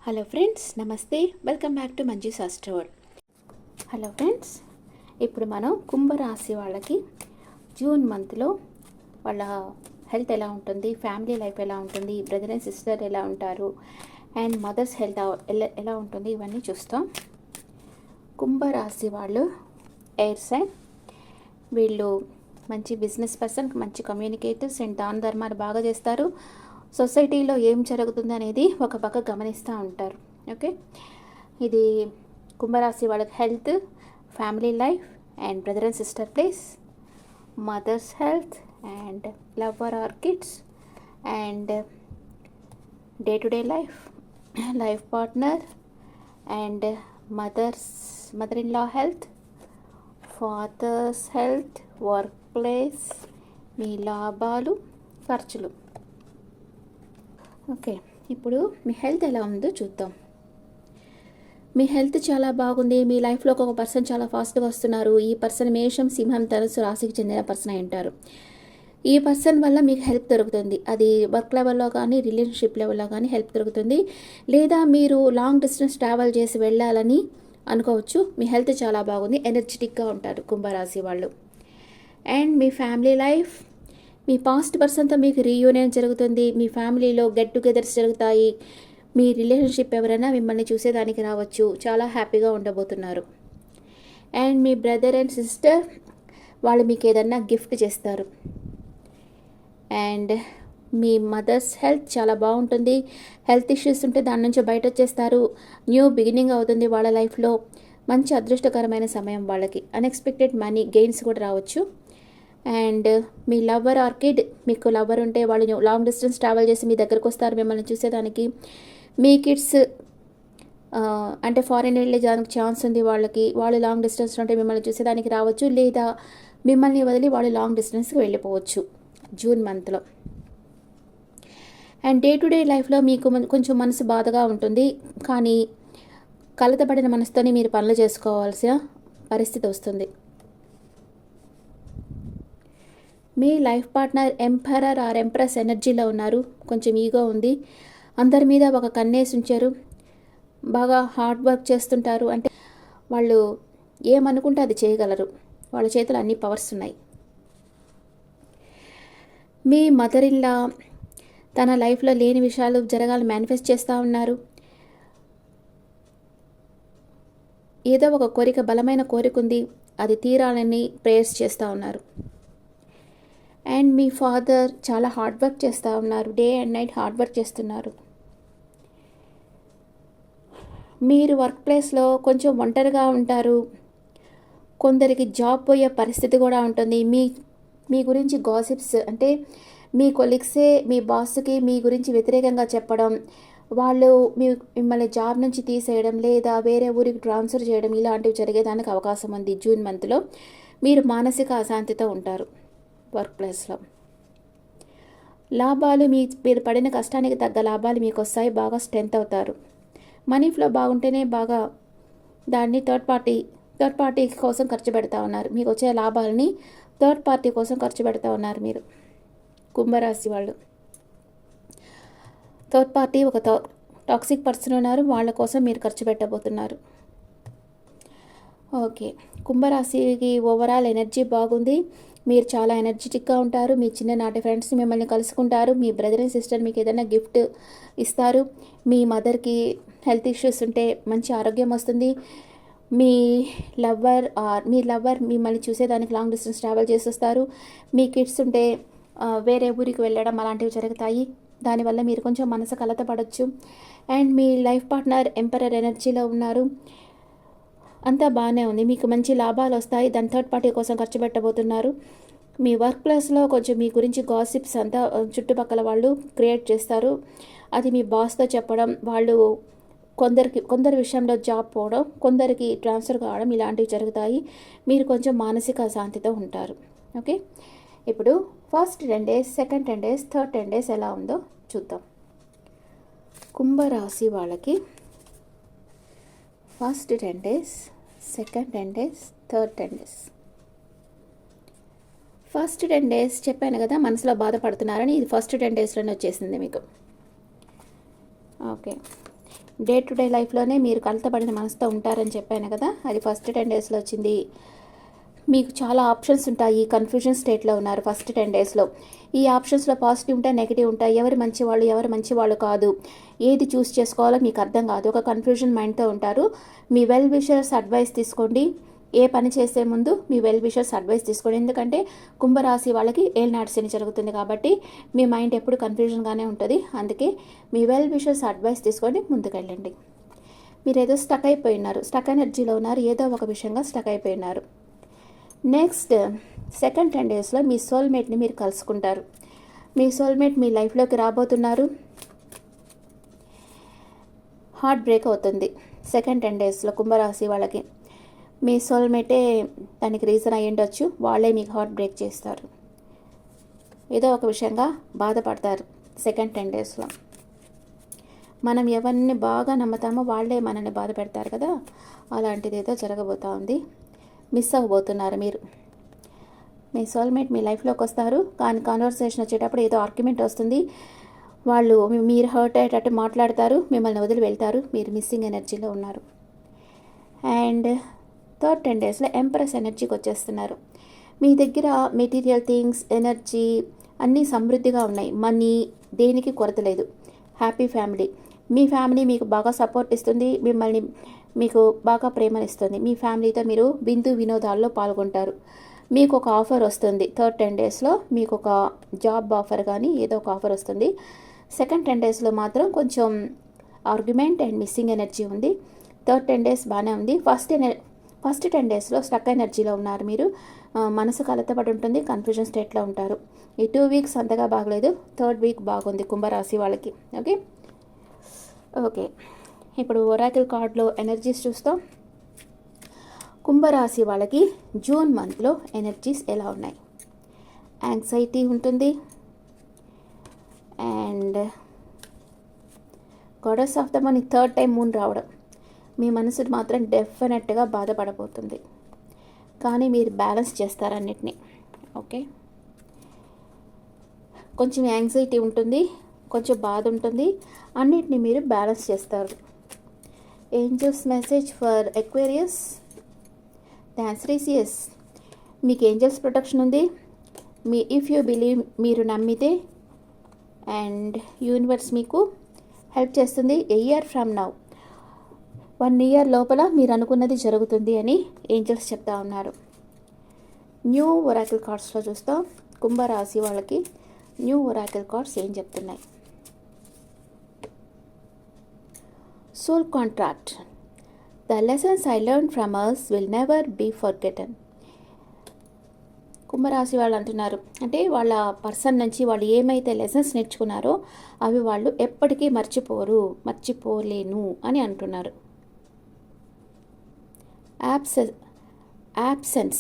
Hello friends, నమస్తే. Welcome back to Manju శాస్త్రవర్డ్. Hello friends, ఇప్పుడు మనం కుంభరాశి వాళ్ళకి జూన్ మంత్లో వాళ్ళ హెల్త్ ఎలా ఉంటుంది, ఫ్యామిలీ లైఫ్ ఎలా ఉంటుంది, బ్రదర్ అండ్ సిస్టర్ ఎలా ఉంటారు, అండ్ మదర్స్ హెల్త్ ఎలా ఉంటుంది, ఇవన్నీ చూస్తాం. కుంభరాశి వాళ్ళు ఎయిర్ సైన్. వీళ్ళు మంచి బిజినెస్ పర్సన్, మంచి కమ్యూనికేటర్స్ అండ్ దాన ధర్మాలు బాగా చేస్తారు. సొసైటీలో ఏం జరుగుతుంది అనేది ఒక పక్క గమనిస్తూ ఉంటారు. ఓకే, ఇది కుంభరాశి వాళ్ళకి health, family life and brother and sister place, mother's health and lover or kids and day to day life, life partner and mother in law health, father's health, work place, మీ లాభాలు, ఖర్చులు. Okay, ఇప్పుడు మీ health ఎలా ఉందో చూద్దాం. మీ health చాలా బాగుంది. మీ లైఫ్లో ఒక పర్సన్ చాలా ఫాస్ట్గా వస్తున్నారు. ఈ పర్సన్ మేషం, సింహం, ధనుసు రాశికి చెందిన పర్సన్ అయి ఉంటారు. ఈ పర్సన్ వల్ల మీకు హెల్ప్ దొరుకుతుంది. అది వర్క్ లెవెల్లో కానీ రిలేషన్షిప్ లెవెల్లో కానీ హెల్ప్ దొరుకుతుంది. లేదా మీరు లాంగ్ డిస్టెన్స్ ట్రావెల్ చేసి వెళ్ళాలని అనుకోవచ్చు. మీ హెల్త్ చాలా బాగుంది, ఎనర్జెటిక్గా ఉంటారు కుంభరాశి వాళ్ళు. అండ్ మీ ఫ్యామిలీ లైఫ్, మీ పాస్ట్ పర్సన్తో మీకు రీయూనియన్ జరుగుతుంది. మీ ఫ్యామిలీలో గెట్ టుగెదర్స్ జరుగుతాయి. మీ రిలేషన్షిప్ ఎవరైనా మిమ్మల్ని చూసేదానికి రావచ్చు. చాలా హ్యాపీగా ఉండబోతున్నారు. అండ్ మీ బ్రదర్ అండ్ సిస్టర్ వాళ్ళు మీకు ఏదన్నా గిఫ్ట్ చేస్తారు. అండ్ మీ మదర్స్ హెల్త్ చాలా బాగుంటుంది. హెల్త్ ఇష్యూస్ ఉంటే దాని నుంచి బయట వచ్చేస్తారు. న్యూ బిగినింగ్ అవుతుంది వాళ్ళ లైఫ్లో. మంచి అదృష్టకరమైన సమయం వాళ్ళకి. అన్ఎక్స్పెక్టెడ్ మనీ గెయిన్స్ కూడా రావచ్చు. And me lover are kid, మీకు లవర్ ఉంటే వాళ్ళు లాంగ్ డిస్టెన్స్ ట్రావెల్ చేసి మీ దగ్గరకు వస్తారు మిమ్మల్ని చూసేదానికి. మీ కిడ్స్ అంటే ఫారెన్ వెళ్ళేదానికి ఛాన్స్ ఉంది వాళ్ళకి. వాళ్ళు లాంగ్ డిస్టెన్స్ ఉంటే మిమ్మల్ని చూసేదానికి రావచ్చు. లేదా మిమ్మల్ని వదిలి వాళ్ళు లాంగ్ డిస్టెన్స్కి వెళ్ళిపోవచ్చు జూన్ మంత్లో. అండ్ డే టు డే లైఫ్లో మీకు కొంచెం మనసు బాధగా ఉంటుంది. కానీ కలతపడిన మనసుతోనే మీరు పనులు చేసుకోవాల్సిన పరిస్థితి వస్తుంది. మీ life partner emperor or empress ఎనర్జీలో ఉన్నారు. కొంచెం ఈగో ఉంది. అందరి మీద ఒక కన్నేసి ఉంచారు. బాగా హార్డ్ వర్క్ చేస్తుంటారు. అంటే వాళ్ళు ఏమనుకుంటే అది చేయగలరు. వాళ్ళ చేతులు అన్ని పవర్స్ ఉన్నాయి. మీ మదర్ ఇన్ లా తన లైఫ్లో లేని విషయాలు జరగాలని మేనిఫెస్ట్ చేస్తూ ఉన్నారు. ఏదో ఒక కోరిక, బలమైన కోరిక ఉంది, అది తీరాలని ప్రేయర్స్ చేస్తూ ఉన్నారు. అండ్ మీ ఫాదర్ చాలా హార్డ్ వర్క్ చేస్తూ ఉన్నారు. Day and night hard work చేస్తున్నారు. మీరు వర్క్ ప్లేస్లో కొంచెం ఒంటరిగా ఉంటారు. కొందరికి జాబ్ పోయే పరిస్థితి కూడా ఉంటుంది. మీ గురించి గాసిప్స్, అంటే మీ కొలీగ్సే మీ బాస్కి మీ గురించి వ్యతిరేకంగా చెప్పడం, వాళ్ళు మిమ్మల్ని జాబ్ నుంచి తీసేయడం లేదా వేరే ఊరికి ట్రాన్స్ఫర్ చేయడం, ఇలాంటివి జరిగేదానికి అవకాశం ఉంది. జూన్ మంత్లో మీరు మానసిక అశాంతితో ఉంటారు. వర్క్ ప్లేస్లో లాభాలు, మీరు పడిన కష్టానికి తగ్గ లాభాలు మీకు వస్తాయి. బాగా స్ట్రెంత్ అవుతారు. మనీ ఫ్లో బాగుంటేనే బాగా దాన్ని థర్డ్ పార్టీ కోసం ఖర్చు పెడతా ఉన్నారు. మీకు వచ్చే లాభాలని థర్డ్ పార్టీ కోసం ఖర్చు పెడతా ఉన్నారు మీరు కుంభరాశి వాళ్ళు. థర్డ్ పార్టీ ఒక టాక్సిక్ పర్సన్ ఉన్నారు, వాళ్ళ కోసం మీరు ఖర్చు పెట్టబోతున్నారు. ఓకే, కుంభరాశికి ఓవరాల్ ఎనర్జీ బాగుంది. మీరు చాలా ఎనర్జెటిక్గా ఉంటారు. మీ చిన్ననాటి ఫ్రెండ్స్ మిమ్మల్ని కలుసుకుంటారు. మీ బ్రదర్ అండ్ సిస్టర్ మీకు ఏదైనా గిఫ్ట్ ఇస్తారు. మీ మదర్కి హెల్త్ ఇష్యూస్ ఉంటే మంచి ఆరోగ్యం వస్తుంది. మీ లవర్ మిమ్మల్ని చూసేదానికి లాంగ్ డిస్టెన్స్ ట్రావెల్ చేసి వస్తారు. మీ కిడ్స్ ఉంటే వేరే ఊరికి వెళ్ళడం అలాంటివి జరుగుతాయి. దానివల్ల మీరు కొంచెం మనసు కలతపడవచ్చు. అండ్ మీ లైఫ్ పార్ట్నర్ ఎంపరర్ ఎనర్జీలో ఉన్నారు. అంతా బాగానే ఉంది. మీకు మంచి లాభాలు వస్తాయి. దాని థర్డ్ పార్టీ కోసం ఖర్చు పెట్టబోతున్నారు. మీ వర్క్ ప్లేస్లో కొంచెం మీ గురించి గాసిప్స్ అంతా చుట్టుపక్కల వాళ్ళు క్రియేట్ చేస్తారు. అది మీ బాస్తో చెప్పడం, వాళ్ళు కొందరి విషయంలో జాబ్ పోవడం, కొందరికి ట్రాన్స్ఫర్ కావడం, ఇలాంటివి జరుగుతాయి. మీరు కొంచెం మానసిక అశాంతితో ఉంటారు. ఓకే, ఇప్పుడు first 10 days, second 10 days, third 10 days ఎలా ఉందో చూద్దాం. కుంభరాశి వాళ్ళకి first 10 days, second 10 days, third 10 days. First 10 days చెప్పాను కదా, మనసులో బాధపడుతున్నారని. ఇది ఫస్ట్ 10 daysలోనే వచ్చేసింది మీకు. ఓకే, డే టు డే లైఫ్లోనే మీరు కలతపడిన మనసుతో ఉంటారని చెప్పాను కదా, అది ఫస్ట్ 10 డేస్లో వచ్చింది. మీకు చాలా ఆప్షన్స్ ఉంటాయి, కన్ఫ్యూజన్ స్టేట్లో ఉన్నారు ఫస్ట్ 10 డేస్లో. ఈ ఆప్షన్స్లో పాజిటివ్ ఉంటాయి, నెగిటివ్ ఉంటాయి, ఎవరు మంచివాళ్ళు ఎవరు మంచివాళ్ళు కాదు, ఏది చూస్ చేసుకోవాలో మీకు అర్థం కాదు, ఒక కన్ఫ్యూజన్ మైండ్తో ఉంటారు. మీ వెల్ విషర్స్ అడ్వైస్ తీసుకోండి. ఏ పని చేసే ముందు మీ వెల్ విషర్స్ అడ్వైస్ తీసుకోండి. ఎందుకంటే కుంభరాశి వాళ్ళకి ఏలినాటి శని జరుగుతుంది కాబట్టి మీ మైండ్ ఎప్పుడు కన్ఫ్యూజన్గానే ఉంటుంది. అందుకే మీ వెల్ విషర్స్ అడ్వైస్ తీసుకొని ముందుకెళ్ళండి. మీరు ఏదో స్టక్ అయిపోయినారు, స్టక్ ఎనర్జీలో ఉన్నారు, ఏదో ఒక విషయంగా స్టక్ అయిపోయినారు. నెక్స్ట్ సెకండ్ 10 డేస్లో మీ సోల్మేట్ని మీరు కలుసుకుంటారు. మీ సోల్మేట్ మీ లైఫ్లోకి రాబోతున్నారు. హార్ట్ బ్రేక్ అవుతుంది సెకండ్ 10 డేస్లో కుంభరాశి వాళ్ళకి. మీ సోల్మేటే దానికి రీజన్ అయ్యి ఉండొచ్చు, వాళ్ళే మీకు హార్ట్ బ్రేక్ చేస్తారు, ఏదో ఒక విషయంగా బాధపడతారు సెకండ్ 10 డేస్లో. మనం ఎవరిని బాగా నమ్ముతామో వాళ్ళే మనల్ని బాధ పెడతారు కదా, అలాంటిది ఏదో జరగబోతూ ఉంది. మిస్ అవ్వబోతున్నారు మీరు. మీ సోల్మేట్ మీ లైఫ్లోకి వస్తారు, కానీ కాన్వర్సేషన్ వచ్చేటప్పుడు ఏదో ఆర్గ్యుమెంట్ వస్తుంది, వాళ్ళు మీరు హర్ట్ అయ్యేటట్టు మాట్లాడతారు, మిమ్మల్ని వదిలి వెళ్తారు, మీరు మిస్సింగ్ ఎనర్జీలో ఉన్నారు. అండ్ థర్డ్ 10 డేస్లో ఎంప్రెస్ ఎనర్జీకి వచ్చేస్తున్నారు. మీ దగ్గర మెటీరియల్ థింగ్స్, ఎనర్జీ అన్నీ సమృద్ధిగా ఉన్నాయి, మనీ దేనికి కొరత లేదు, హ్యాపీ ఫ్యామిలీ. మీ ఫ్యామిలీ మీకు బాగా సపోర్ట్ ఇస్తుంది, మిమ్మల్ని మీకు బాగా ప్రేమనిస్తుంది. మీ ఫ్యామిలీతో మీరు విందు వినోదాల్లో పాల్గొంటారు. మీకు ఒక ఆఫర్ వస్తుంది థర్డ్ 10 డేస్లో, మీకు ఒక జాబ్ ఆఫర్ కానీ ఏదో ఒక ఆఫర్ వస్తుంది. సెకండ్ 10 డేస్లో మాత్రం కొంచెం ఆర్గ్యుమెంట్ అండ్ మిస్సింగ్ ఎనర్జీ ఉంది. థర్డ్ 10 డేస్ బాగానే ఉంది. ఫస్ట్ 10 డేస్లో స్టక్ ఎనర్జీలో ఉన్నారు మీరు, మనసు కలతపడి ఉంటుంది, కన్ఫ్యూజన్ స్టేట్లో ఉంటారు. ఈ 2 వీక్స్ అంతగా బాగలేదు, థర్డ్ వీక్ బాగుంది కుంభరాశి వాళ్ళకి. ఓకే, ఇప్పుడు ఒరాకిల్ కార్డ్లో ఎనర్జీస్ చూస్తాం. కుంభరాశి వాళ్ళకి జూన్ మంత్లో ఎనర్జీస్ ఎలా ఉన్నాయి? యాంగ్జైటీ ఉంటుంది, and goddess of the money, third time moon రావడం. మీ మనసు మాత్రం డెఫినెట్గా బాధపడబోతుంది, కానీ మీరు బ్యాలెన్స్ చేస్తారన్నిటినీ. ఓకే, కొంచెం యాంగ్జైటీ ఉంటుంది, కొంచెం బాధ ఉంటుంది, అన్నిటినీ మీరు బ్యాలెన్స్ చేస్తారు. Angels message for Aquarius, the answer is yes. మీకు ఏంజల్స్ ప్రొటెక్షన్ ఉంది, ఇఫ్ యూ బిలీవ్, మీరు నమ్మితే, అండ్ యూనివర్స్ మీకు హెల్ప్ చేస్తుంది. A year from now, 1 year లోపల మీరు అనుకున్నది జరుగుతుంది అని ఏంజల్స్ చెప్తా ఉన్నారు. న్యూ ఒరాకిల్ కార్డ్స్లో చూస్తాం కుంభరాశి వాళ్ళకి న్యూ ఒరాకిల్ కార్డ్స్ ఏం చెప్తున్నాయి. Soul contract, the lessons I learn from us will never be forgotten. కుంభరాశి వాళ్ళు అంటున్నారు, అంటే వాళ్ళ పర్సన్ నుంచి వాళ్ళు ఏమైతే లెసన్స్ నేర్చుకున్నారో అవి వాళ్ళు ఎప్పటికీ మర్చిపోలేను అని అంటున్నారు. absence,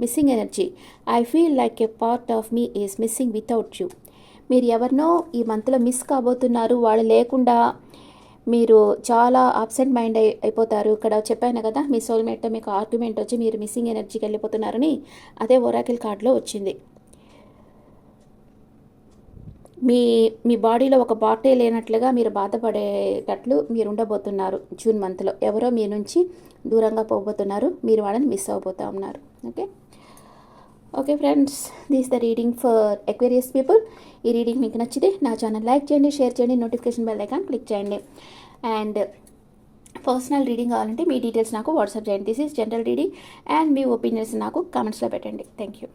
missing energy, I feel like A part of me is missing without you. మీరు ఎవరినో ఈ మంత్లో మిస్ కాబోతున్నారు, వాళ్ళు లేకుండా మీరు చాలా అబ్సెంట్ మైండ్ అయిపోతారు. ఇక్కడ చెప్పాను కదా, మీ సోల్మేట్తో మీకు ఆర్గ్యుమెంట్ వచ్చి మీరు మిస్సింగ్ ఎనర్జీకి వెళ్ళిపోతున్నారని, అదే ఒరాకిల్ కార్డ్లో వచ్చింది. మీ బాడీలో ఒక పార్టే లేనట్లుగా మీరు బాధపడేటట్లు మీరు ఉండబోతున్నారు. జూన్ మంత్లో ఎవరో మీ నుంచి దూరంగా పోబోతున్నారు, మీరు వాళ్ళని మిస్ అవ్వబోతూ ఉన్నారు. Okay friends, this the reading for Aquarius people. ఈ రీడింగ్ మీకు నచ్చితే నా ఛానల్ లైక్ చేయండి, షేర్ చేయండి, నోటిఫికేషన్ బెల్ ఐకాన్ క్లిక్ చేయండి. అండ్ పర్సనల్ రీడింగ్ కావాలంటే మీ డీటెయిల్స్ నాకు వాట్సాప్ చేయండి. This is general reading, and me opinions నాకు కామెంట్స్లో పెట్టండి. Thank you.